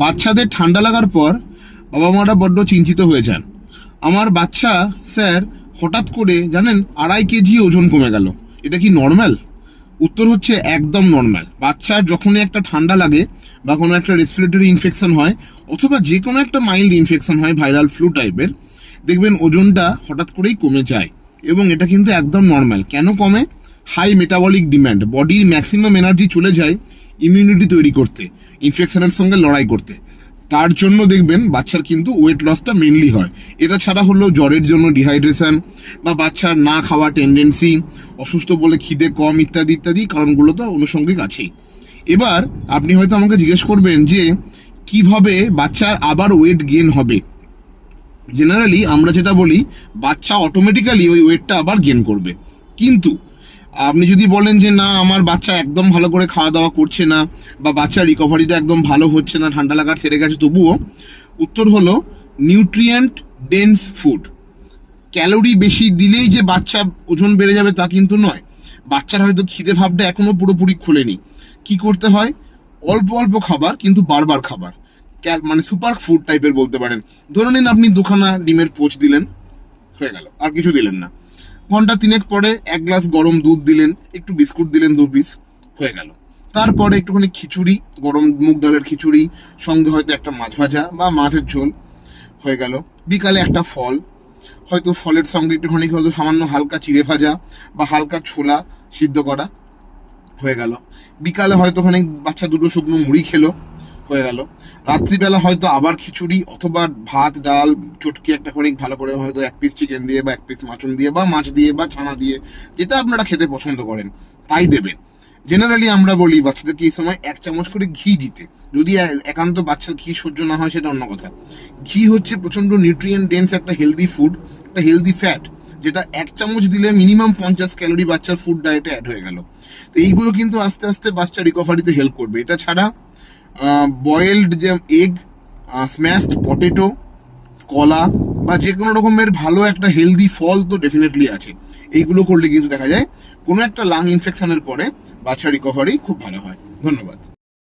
বাচ্চাদের ঠান্ডা লাগার পর বাবা মারা বড্ড চিন্তিত হয়ে যান। আমার বাচ্চা স্যার হঠাৎ করে জানেন 2.5 কেজি ওজন কমে গেল, এটা কি নর্মাল? উত্তর হচ্ছে একদম নর্মাল। বাচ্চার যখনই একটা ঠান্ডা লাগে বা কোনো একটা রেসপিরেটরি ইনফেকশন হয় অথবা যে কোনো একটা মাইল্ড ইনফেকশন হয় ভাইরাল ফ্লু টাইপের, দেখবেন ওজনটা হঠাৎ করেই কমে যায় এবং এটা কিন্তু একদম নর্মাল। কেন কমে? হাই মেটাবলিক ডিম্যান্ড, বডির ম্যাক্সিমাম এনার্জি চলে যায় ইমিউনিটি তৈরি করতে, ইনফেকশনের সঙ্গে লড়াই করতে। তার জন্য দেখবেন বাচ্চার কিন্তু ওয়েট লসটা মেনলি হয়। এটা ছাড়া হলো জ্বরের জন্য ডিহাইড্রেশন বা বাচ্চার না খাওয়া টেন্ডেন্সি, অসুস্থ বলে খিদে কম ইত্যাদি ইত্যাদি কারণগুলো তো অনুষঙ্গিক আছেই। এবার আপনি হয়তো আমাকে জিজ্ঞেস করবেন যে কিভাবে বাচ্চার আবার ওয়েট গেইন হবে। জেনারেলি আমরা যেটা বলি, বাচ্চা অটোমেটিক্যালি ওই ওয়েটটা আবার গেইন করবে। কিন্তু আপনি যদি বলেন যে না আমার বাচ্চা একদম ভালো করে খাওয়া দাওয়া করছে না বা বাচ্চার রিকভারিটা একদম ভালো হচ্ছে না, ঠান্ডা লাগার সেরে গেছে তবুও, উত্তর হলো নিউট্রিয়েন্ট ডেন্স ফুড। ক্যালোরি বেশি দিলেই যে বাচ্চা ওজন বেড়ে যাবে তা কিন্তু নয়। বাচ্চার হয়তো খিদে ভাবটা এখনো পুরোপুরি খোলেনি। কি করতে হয়? অল্প অল্প খাবার কিন্তু বারবার খাবার, মানে সুপার ফুড টাইপের বলতে পারেন। ধরে নিন আপনি 2খানা ডিমের পোচ দিলেন, হয়ে গেল, আর কিছু দিলেন না। ঘন্টা 3 পরে 1 গ্লাস গরম দুধ দিলেন, একটু বিস্কুট দিলেন 2 পিস, হয়ে গেল। তারপরে একটুখানি খিচুড়ি, গরম মুগ ডালের খিচুড়ি, সঙ্গে হয়তো একটা মাছ ভাজা বা মাছের ঝোল, হয়ে গেল। বিকালে একটা ফল, হয়তো ফলের সঙ্গে একটুখানি হয়তো সামান্য হালকা চিড়ে ভাজা বা হালকা ছোলা সিদ্ধ করা, হয়ে গেল। বিকালে হয়তো খানিক বাচ্চা 2টো শুকনো মুড়ি খেলো, হয়ে গেল। রাত্রিবেলা হয়তো আবার খিচুড়ি অথবা ভাত ডাল চটকে একটা খানিক ভালো করে হয়তো 1 পিস চিকেন দিয়ে বা 1 পিস মাটন দিয়ে বা মাছ দিয়ে বা ছানা দিয়ে, যেটা আপনারা খেতে পছন্দ করেন তাই দেবেন। জেনারেলি আমরা বলি বাচ্চাদেরকে এই সময় 1 চামচ করে ঘি দিতে। যদি একান্ত বাচ্চার ঘি সহ্য না হয় সেটা অন্য কথা। ঘি হচ্ছে প্রচন্ড নিউট্রিয়েন্ট ডেন্স একটা হেলদি ফুড, একটা হেলদি ফ্যাট, যেটা 1 চামচ দিলে মিনিমাম 50 ক্যালোরি বাচ্চার ফুড ডায়েটে অ্যাড হয়ে গেল। তো এইগুলো কিন্তু আস্তে আস্তে বাচ্চা রিকভারিতে হেল্প করবে। এটা ছাড়া বয়েলড যে এগ, স্ম্যাশড পটেটো, কলা বা যে কোনো রকমের ভালো একটা হেলদি ফল তো ডেফিনেটলি আছে। এইগুলো করলে কিন্তু দেখা যায় কোনো একটা লাং ইনফেকশনের পরে বাচ্চা রিকভারি খুব ভালো হয়। ধন্যবাদ।